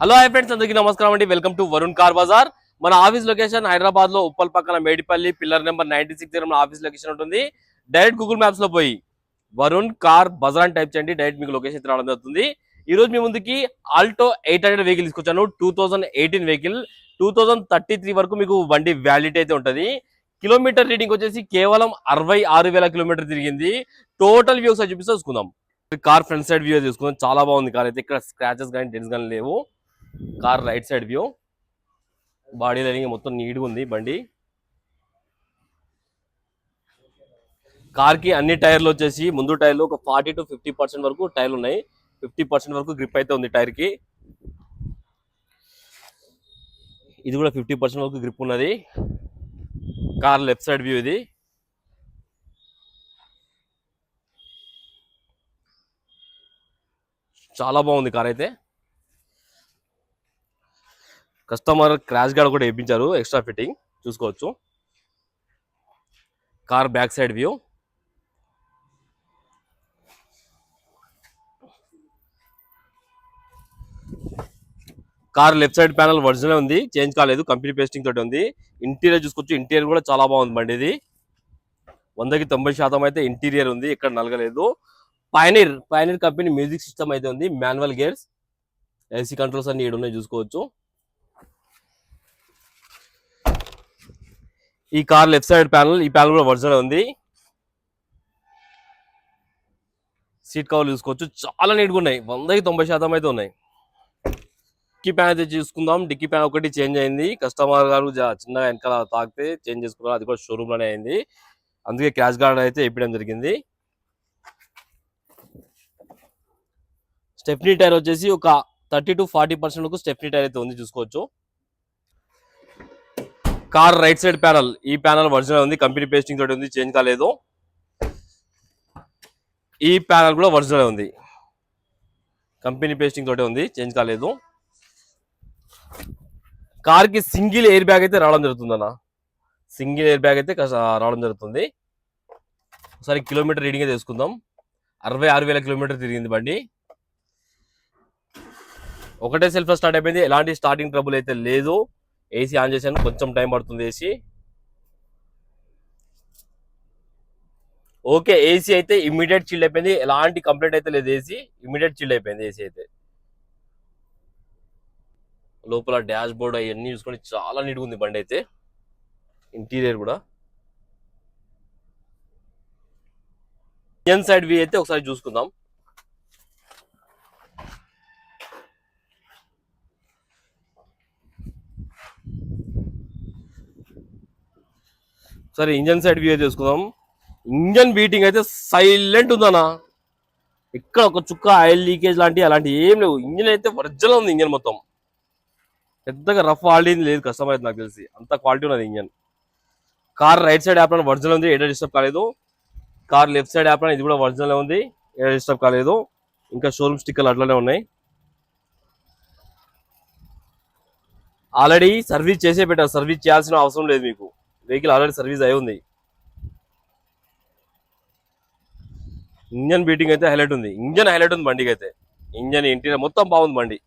Hello hi friends, అందరికీ నమస్కారం అండి. Welcome to Varun car Bazar. మన ఆఫీస్ లొకేషన్ హైదరాబాద్ లో ఉప్పల్ పక్కన మేడిపల్లి పిల్లర్ నెంబర్ 96 మన ఆఫీస్ లొకేషన్ ఉంటుంది. డైరెక్ట్ గూగుల్ మ్యాప్స్ లో పోయి వరుణ్ కార్ బజార్ అని టైప్ చేయండి, డైరెక్ట్ మీకు లొకేషన్ రావడం జరుగుతుంది. ఈ రోజు మీ ముందుకి ఆల్టో 800 వెహికల్ తీసుకొచ్చాను. 2018 వెహికల్. 2033 వరకు మీకు బండి వ్యాలిడిటీ అయితే ఉంటుంది. కిలోమీటర్ రీడింగ్ వచ్చేసి కేవలం 66,000 కిలోమీటర్ తిరిగింది. టోటల్ వ్యూ ఒకసారి చూసుకుందాం. కార్ ఫ్రంట్ సైడ్ వ్యూ తీసుకుందాం. చాలా బాగుంది కార్ అయితే. ఇక్కడ స్క్రాచెస్ కానీ డెంట్స్ కానీ లేవు. Car right side view, body lining మొత్తం నీట్గా ఉంది బండి. కార్ కి అన్ని టైర్లు వచ్చేసి ముందు టైర్లు ఒక 40 to 50% వరకు టైర్లు ఉన్నాయి. 50% వరకు గ్రిప్ అయితే ఉంది టైర్ కి. ఇది కూడా 50% వరకు గ్రిప్ ఉన్నది. కార్ లెఫ్ట్ సైడ్ వ్యూ ఇది. చాలా బాగుంది కార్ అయితే. కస్టమర్ క్రాష్ గార్డ్ కూడా వేయించారు, ఎక్స్ట్రా ఫిట్టింగ్ చూసుకోవచ్చు. Car back side view. Car left side panel original ఉంది, చేంజ్ కాలేదు, కంపెనీ పేస్టింగ్ తోటి ఉంది. ఇంటీరియర్ చూసుకోవచ్చు. ఇంటీరియర్ కూడా చాలా బాగుంది బండి ఇది. 100కి 90% అయితే ఇంటీరియర్ ఉంది, ఎక్కడ నలగలేదు. పైనీర్ కంపెనీ మ్యూజిక్ సిస్టమ్ అయితే ఉంది. మాన్యువల్ గేర్స్, ఏసీ కంట్రోల్స్ అన్ని 7 ఉన్నాయి చూసుకోవచ్చు. ఈ కార్ లెఫ్ట్ సైడ్ ప్యానల్, ఈ ప్యానల్ కూడా ఒరిజినల్ ఉంది. సీట్ కవర్లు చూసుకోవచ్చు, చాలా నీట్గా ఉన్నాయి. 100కి 90% అయితే ఉన్నాయి. డిక్కీ ప్యాన్ అయితే చూసుకుందాం. డిక్కీ ప్యాన్ ఒకటి చేంజ్ అయింది. కస్టమర్ గారు చిన్నగా వెనకాల తాకితే చేంజ్ చేసుకున్నారు, అది కూడా షోరూమ్ లోనే అయింది. అందుకే క్రాష్ గార్డ్ అయితే వేయడం జరిగింది. స్టెప్నీ టైర్ వచ్చేసి ఒక 30 to 40% వరకు స్టెప్నీ టైర్ అయితే ఉంది చూసుకోవచ్చు. కార్ రైట్ సైడ్ ప్యానల్, ఈ ప్యానల్ ఒరిజినల్ ఉంది, కంపెనీ పేస్టింగ్ తోటి ఉంది, చేంజ్ కాలేదు. ఈ ప్యానల్ కూడా ఒరిజినల్ ఉంది, కంపెనీ పేస్టింగ్ తోటి ఉంది, చేంజ్ కాలేదు. కార్ కి సింగిల్ ఎయిర్ బ్యాగ్ అయితే రావడం జరుగుతుంది అన్న. సింగిల్ ఎయిర్ బ్యాగ్ అయితే రావడం జరుగుతుంది. ఒకసారి కిలోమీటర్ రీడింగ్ అయితే తీసుకుందాం. 66,000 కిలోమీటర్ తిరిగింది బండి. ఒకటే సెల్ఫ్ స్టార్ట్ అయిపోయింది, ఎలాంటి స్టార్టింగ్ ట్రబుల్ అయితే లేదు. ఏసీ ఆన్ చేశాను, కొంచెం టైం పడుతుంది ఏసీ. ఓకే, ఏసీ అయితే ఇమ్మీడియట్ చిల్డ్ అయిపోయింది, ఎలాంటి కంప్లైంట్ అయితే లేదు. ఏసీ ఇమ్మీడియట్ చిల్డ్ అయిపోయింది ఏసీ అయితే. లోపల డాష్ బోర్డ్ అవన్నీ చూసుకొని చాలా నీట్గా ఉంది బండి అయితే. ఇంటీరియర్ కూడా. ఇంజన్ సైడ్ వ్యూ అయితే ఒకసారి చూసుకుందాం. సరే, ఇంజన్ సైడ్ వ్యూ చూసుకుందాం. ఇంజన్ బీటింగ్ అయితే సైలెంట్ ఉందన్నా. ఇక్కడ ఒక చుక్క ఆయిల్ లీకేజ్ లాంటి అలాంటి ఏం లేవు. ఇంజన్ అయితే ఒరిజినల్ ఉంది. ఇంజన్ మొత్తం పెద్దగా రఫ్ ఆల్డీ లేదు కస్టమర్ అయితే, నాకు తెలిసి అంత క్వాలిటీ ఉన్నది engine. Car right side app original ఉంది, ఎక్కడ డిస్టర్బ్ కాలేదు. కార్ లెఫ్ట్ సైడ్ యాప్ ఇది కూడా ఒరిజినల్ ఉంది, ఎక్కడ డిస్టర్బ్ కాలేదు. ఇంకా షోరూమ్ స్టిక్కర్లు అట్లనే ఉన్నాయి. ఆల్రెడీ సర్వీస్ చేసే పెట్టారు, సర్వీస్ చేయాల్సిన అవసరం లేదు మీకు. వెహికల్ ఆల్రెడీ సర్వీస్ అయి ఉంది. ఇంజన్ బీటింగ్ అయితే హైలైట్ ఉంది, ఇంజన్ హైలైట్ ఉంది బండికి అయితే. ఇంజన్ ఇంటీరియర్ మొత్తం బాగుంది బండి.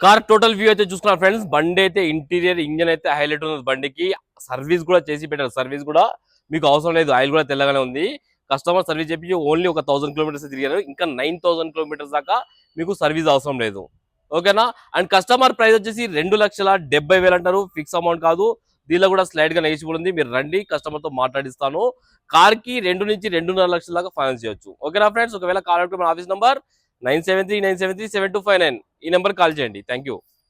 కార్ టోటల్ వ్యూ అయితే చూసుకున్నారు ఫ్రెండ్స్. బండి అయితే ఇంటీరియర్, ఇంజన్ అయితే హైలైట్ ఉంది బండికి. సర్వీస్ కూడా చేసి పెట్టారు, సర్వీస్ కూడా మీకు అవసరం లేదు. ఆయిల్ కూడా తెల్లగానే ఉంది. కస్టమర్ సర్వీస్ చెప్పి ఓన్లీ ఒక 1000 కిలోమీటర్స్ తిరిగారు, ఇంకా 9000 కిలోమీటర్స్ దాకా మీకు సర్వీస్ అవసరం లేదు. ఓకేనా. అండ్ కస్టమర్ ప్రైస్ వచ్చేసి 2,70,000 అంటారు, ఫిక్స్ అమౌంట్ కాదు. దీనిలో కూడా స్లైడ్ గా నెగిషిబుల్ ఉంది, మీరు రండి, కస్టమర్ తో మాట్లాడిస్తాను. కార్ కి 2 నుంచి 2.5 లక్షల దాకా ఫైనాన్స్ చేయొచ్చు. ఓకేనా ఫ్రెండ్స్. ఒకవేళ కాల్ అంటే మన ఆఫీస్ నంబర్ 9739737259, ఈ నెంబర్ కాల్ చేయండి. Thank you.